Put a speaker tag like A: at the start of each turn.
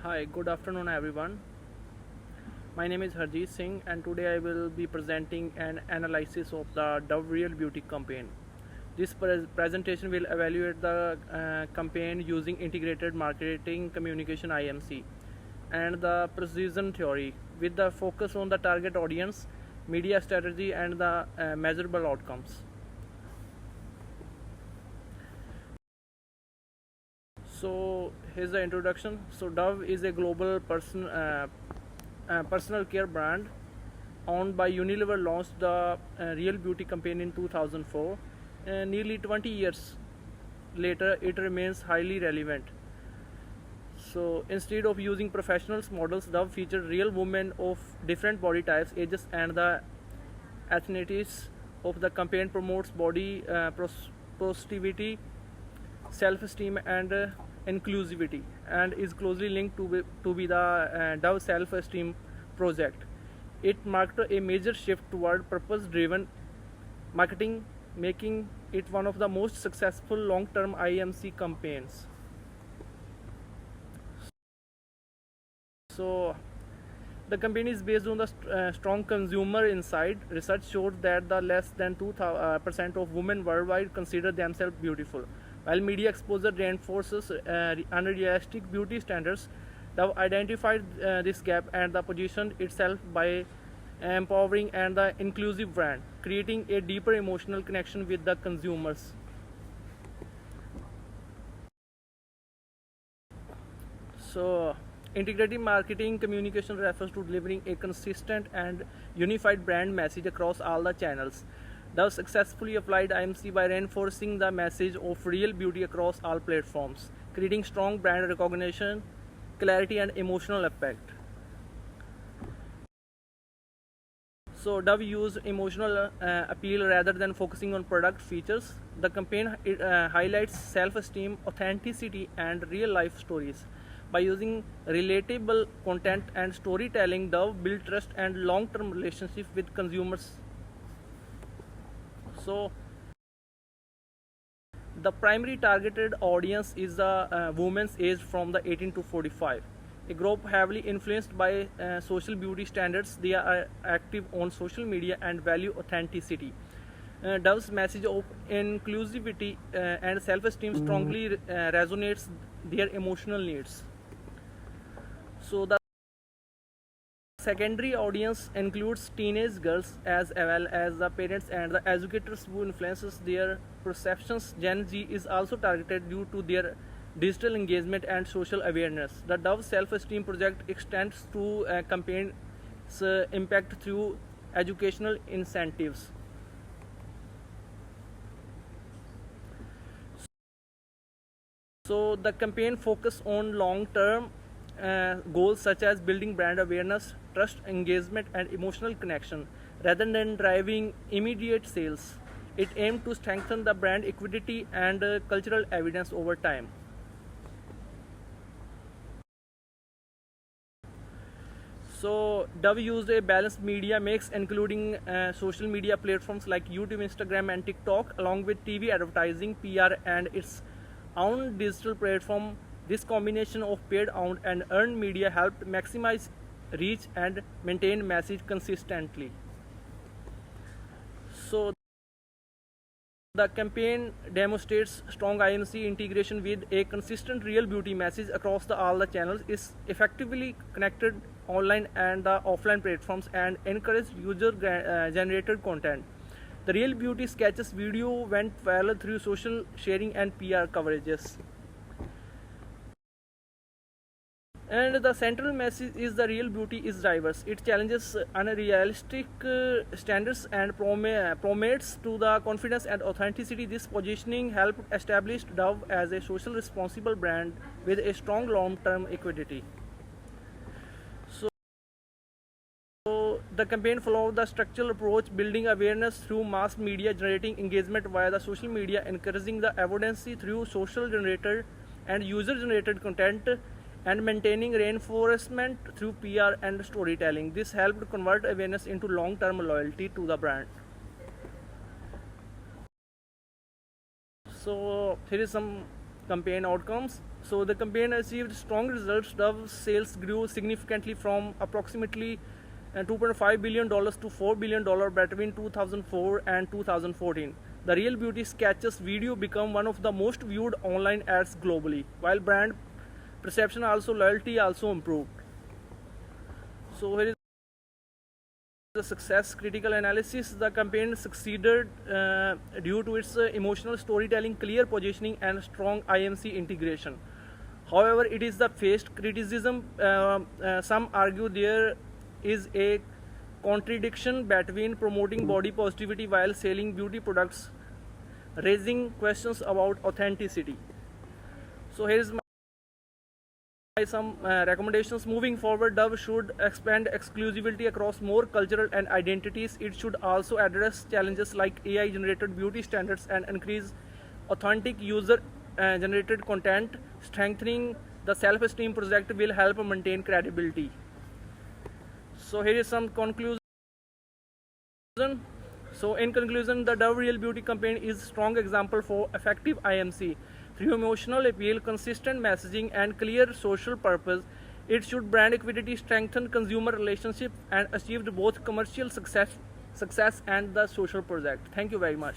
A: Hi, good afternoon everyone. My name is Harjeet Singh and today I will be presenting an analysis of the Dove Real Beauty campaign. This presentation will evaluate the campaign using integrated marketing communication IMC and the precision theory with the focus on the target audience, media strategy and the measurable outcomes. So here's the introduction. So Dove is a global personal care brand owned by Unilever. Launched the Real Beauty campaign in 2004. Nearly 20 years later, it remains highly relevant. So instead of using professionals models, Dove featured real women of different body types, ages, and the ethnicities of the campaign promotes body positivity, self-esteem, and inclusivity, and is closely linked to be the Dove self-esteem project. It marked a major shift toward purpose-driven marketing, making it one of the most successful long-term IMC campaigns. So the campaign is based on the strong consumer insight. Research showed that the less than 2% of women worldwide consider themselves beautiful. While media exposure reinforces unrealistic beauty standards, Dove identified this gap and the positioned itself by empowering and the inclusive brand, creating a deeper emotional connection with the consumers. So, integrated marketing communication refers to delivering a consistent and unified brand message across all the channels. Dove successfully applied IMC by reinforcing the message of real beauty across all platforms, creating strong brand recognition, clarity, and emotional impact. So Dove used emotional appeal rather than focusing on product features. The campaign highlights self-esteem, authenticity, and real-life stories. By using relatable content and storytelling, Dove built trust and long-term relationship with consumers. So the primary targeted audience is the women's age from the 18 to 45, a group heavily influenced by social beauty standards. They are active on social media and value authenticity. Dove's message of inclusivity and self-esteem strongly resonates their emotional needs. So the secondary audience includes teenage girls as well as the parents and the educators who influences their perceptions. Gen Z is also targeted due to their digital engagement and social awareness. The Dove Self-Esteem Project extends to campaign's impact through educational incentives. So the campaign focus on long-term goals such as building brand awareness, trust, engagement, and emotional connection, rather than driving immediate sales. It aimed to strengthen the brand equity and cultural evidence over time. So Dove used a balanced media mix, including social media platforms like YouTube, Instagram, and TikTok, along with TV advertising, PR, and its own digital platform. This combination of paid and earned media helped maximize reach and maintain message consistently. So the campaign demonstrates strong IMC integration with a consistent real beauty message across all the channels. Is effectively connected online and the offline platforms and encouraged user generated content. The real beauty sketches video went viral through social sharing and PR coverages. And the central message is the real beauty is diverse. It challenges unrealistic standards and promotes to the confidence and authenticity. This positioning helped establish Dove as a social responsible brand with a strong long-term equity. So the campaign followed the structural approach, building awareness through mass media, generating engagement via the social media, encouraging the evidence through social generated and user generated content, and maintaining reinforcement through PR and storytelling. This helped convert awareness into long-term loyalty to the brand. So here is some campaign outcomes. So the campaign achieved strong results. Dove sales grew significantly from approximately $2.5 billion to $4 billion between 2004 and 2014. The Real Beauty Sketches video became one of the most viewed online ads globally, while brand perception loyalty also improved. So here is the success critical analysis. The campaign succeeded due to its emotional storytelling, clear positioning, and strong IMC integration. However, it is the faced criticism. Some argue there is a contradiction between promoting body positivity while selling beauty products, raising questions about authenticity. So here is some recommendations. Moving forward, Dove should expand exclusivity across more cultural and identities. It should also address challenges like AI generated beauty standards and increase authentic user generated content. Strengthening the self-esteem project will help maintain credibility. So here is some conclusion. So in conclusion, the Dove Real Beauty campaign is a strong example for effective IMC. Through emotional appeal, consistent messaging, and clear social purpose, it should brand equity, strengthen consumer relationships, and achieved both commercial success and the social project. Thank you very much.